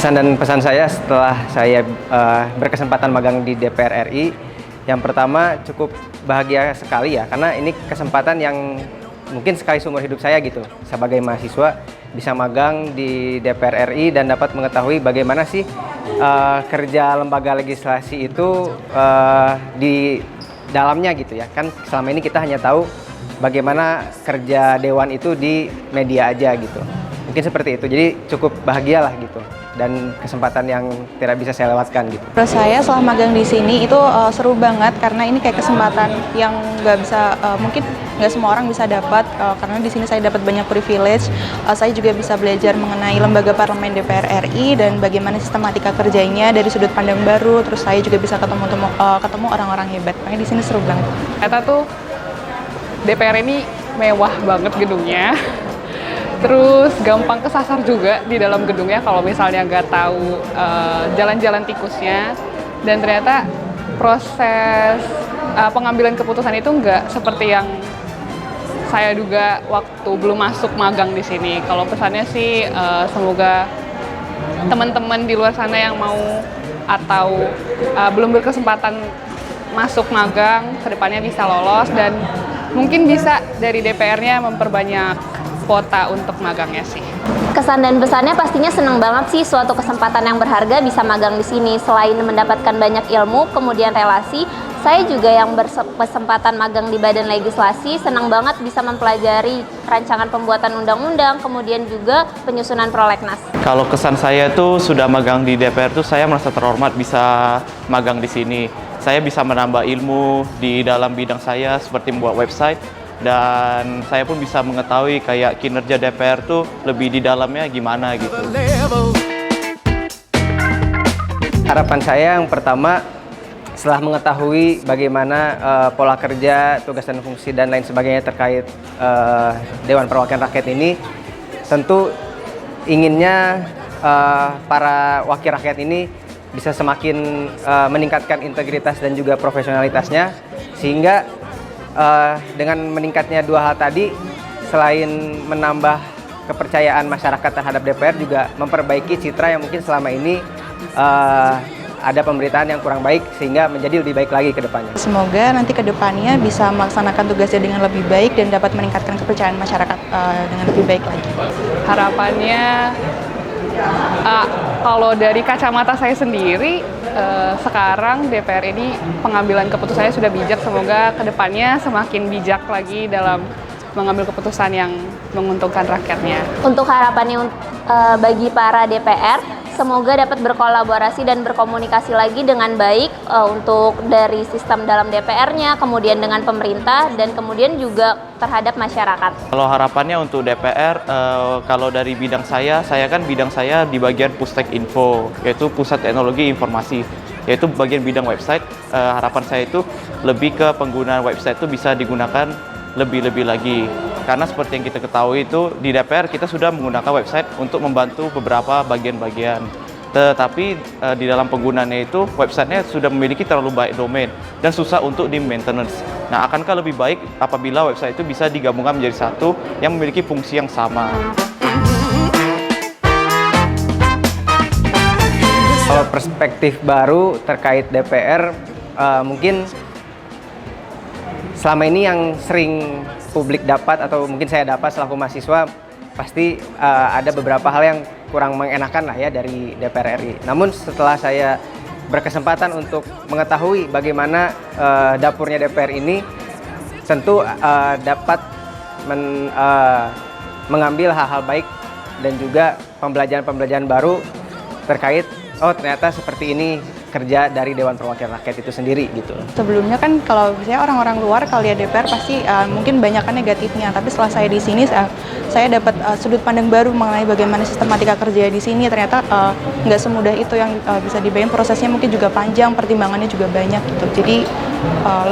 Kesan dan pesan saya setelah saya berkesempatan magang di DPR RI, yang pertama cukup bahagia sekali ya, karena ini kesempatan yang mungkin sekali seumur hidup saya gitu, sebagai mahasiswa bisa magang di DPR RI dan dapat mengetahui bagaimana sih kerja lembaga legislasi itu di dalamnya gitu ya. Kan selama ini kita hanya tahu bagaimana kerja dewan itu di media aja gitu. Mungkin seperti itu, jadi cukup bahagia lah gitu, dan kesempatan yang tidak bisa saya lewatkan gitu. Menurut saya selama magang di sini itu seru banget, karena ini kayak kesempatan yang nggak bisa, mungkin nggak semua orang bisa dapat, karena di sini saya dapat banyak privilege. Saya juga bisa belajar mengenai lembaga parlemen DPR RI dan bagaimana sistematika kerjanya dari sudut pandang baru. Terus saya juga bisa ketemu orang-orang hebat. Makanya di sini seru banget. Ternyata tuh DPR ini mewah banget gedungnya. Terus gampang kesasar juga di dalam gedungnya kalau misalnya nggak tahu jalan-jalan tikusnya. Dan ternyata proses pengambilan keputusan itu nggak seperti yang saya duga waktu belum masuk magang di sini. Kalau pesannya sih semoga teman-teman di luar sana yang mau atau belum berkesempatan masuk magang, kedepannya bisa lolos dan mungkin bisa dari DPR-nya memperbanyak kuota untuk magangnya sih. Kesan dan pesannya pastinya senang banget sih, suatu kesempatan yang berharga bisa magang di sini. Selain mendapatkan banyak ilmu, kemudian relasi, saya juga yang berkesempatan magang di Badan Legislasi, senang banget bisa mempelajari rancangan pembuatan undang-undang, kemudian juga penyusunan prolegnas. Kalau kesan saya tuh sudah magang di DPR tuh saya merasa terhormat bisa magang di sini. Saya bisa menambah ilmu di dalam bidang saya seperti membuat website, dan saya pun bisa mengetahui kayak kinerja DPR tuh lebih di dalamnya gimana gitu. Harapan saya yang pertama, setelah mengetahui bagaimana pola kerja, tugas dan fungsi dan lain sebagainya terkait Dewan Perwakilan Rakyat ini, tentu inginnya para wakil rakyat ini bisa semakin meningkatkan integritas dan juga profesionalitasnya, sehingga dengan meningkatnya dua hal tadi, selain menambah kepercayaan masyarakat terhadap DPR, juga memperbaiki citra yang mungkin selama ini ada pemberitaan yang kurang baik, sehingga menjadi lebih baik lagi ke depannya. Semoga nanti ke depannya bisa melaksanakan tugasnya dengan lebih baik dan dapat meningkatkan kepercayaan masyarakat dengan lebih baik lagi. Harapannya kalau dari kacamata saya sendiri, sekarang DPR ini pengambilan keputusannya sudah bijak. Semoga kedepannya semakin bijak lagi dalam mengambil keputusan yang menguntungkan rakyatnya. Untuk harapannya bagi para DPR, semoga dapat berkolaborasi dan berkomunikasi lagi dengan baik untuk dari sistem dalam DPR-nya, kemudian dengan pemerintah, dan kemudian juga terhadap masyarakat. Kalau harapannya untuk DPR, kalau dari bidang saya kan bidang saya di bagian Pustek Info, yaitu Pusat Teknologi Informasi, yaitu bagian bidang website. Harapan saya itu lebih ke penggunaan website itu bisa digunakan lebih-lebih lagi. Karena seperti yang kita ketahui itu di DPR kita sudah menggunakan website untuk membantu beberapa bagian-bagian. Tetapi di dalam penggunaannya itu websitenya sudah memiliki terlalu banyak domain dan susah untuk di maintenance. Nah, akankah lebih baik apabila website itu bisa digabungkan menjadi satu yang memiliki fungsi yang sama? Kalau perspektif baru terkait DPR, mungkin selama ini yang sering publik dapat atau mungkin saya dapat selaku mahasiswa, pasti ada beberapa hal yang kurang mengenakan lah ya dari DPR RI. Namun setelah saya berkesempatan untuk mengetahui bagaimana dapurnya DPR ini, tentu dapat mengambil hal-hal baik dan juga pembelajaran-pembelajaran baru terkait, oh ternyata seperti ini kerja dari Dewan Perwakilan Rakyat itu sendiri gitu. Sebelumnya kan kalau misalnya orang-orang luar kalau lihat DPR pasti mungkin banyak kan negatifnya, tapi setelah saya di sini saya dapat sudut pandang baru mengenai bagaimana sistematika kerja di sini. Ternyata nggak semudah itu yang bisa dibayangin, prosesnya mungkin juga panjang, pertimbangannya juga banyak gitu. Jadi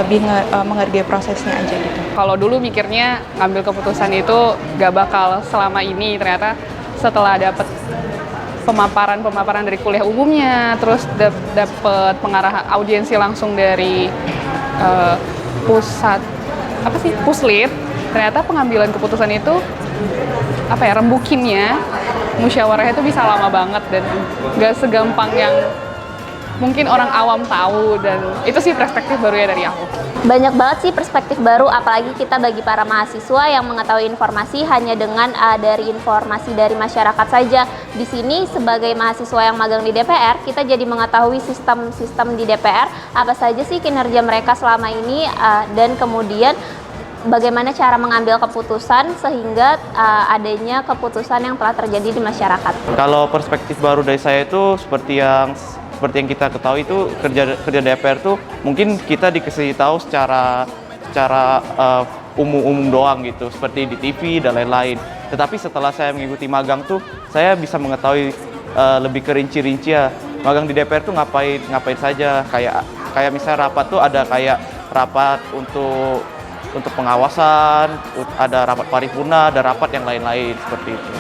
lebih menghargai prosesnya aja gitu. Kalau dulu mikirnya ngambil keputusan itu nggak bakal selama ini, ternyata setelah dapat pemaparan dari kuliah umumnya, terus dapat pengarah audiensi langsung dari Puslit, ternyata pengambilan keputusan itu rembukinnya musyawarahnya itu bisa lama banget dan nggak segampang yang mungkin orang awam tahu, dan itu sih perspektif baru ya dari aku. Banyak banget sih perspektif baru, apalagi kita bagi para mahasiswa yang mengetahui informasi hanya dengan dari informasi dari masyarakat saja. Di sini sebagai mahasiswa yang magang di DPR, kita jadi mengetahui sistem-sistem di DPR, apa saja sih kinerja mereka selama ini, dan kemudian bagaimana cara mengambil keputusan sehingga adanya keputusan yang telah terjadi di masyarakat. Kalau perspektif baru dari saya itu seperti yang kita ketahui itu kerja DPR tuh mungkin kita dikasih tahu secara umum doang gitu, seperti di TV dan lain-lain. Tetapi setelah saya mengikuti magang tuh saya bisa mengetahui lebih kerinci-rinci ya. Magang di DPR tuh ngapain saja, kayak misalnya rapat tuh ada kayak rapat untuk pengawasan, ada rapat paripurna, ada rapat yang lain-lain seperti itu.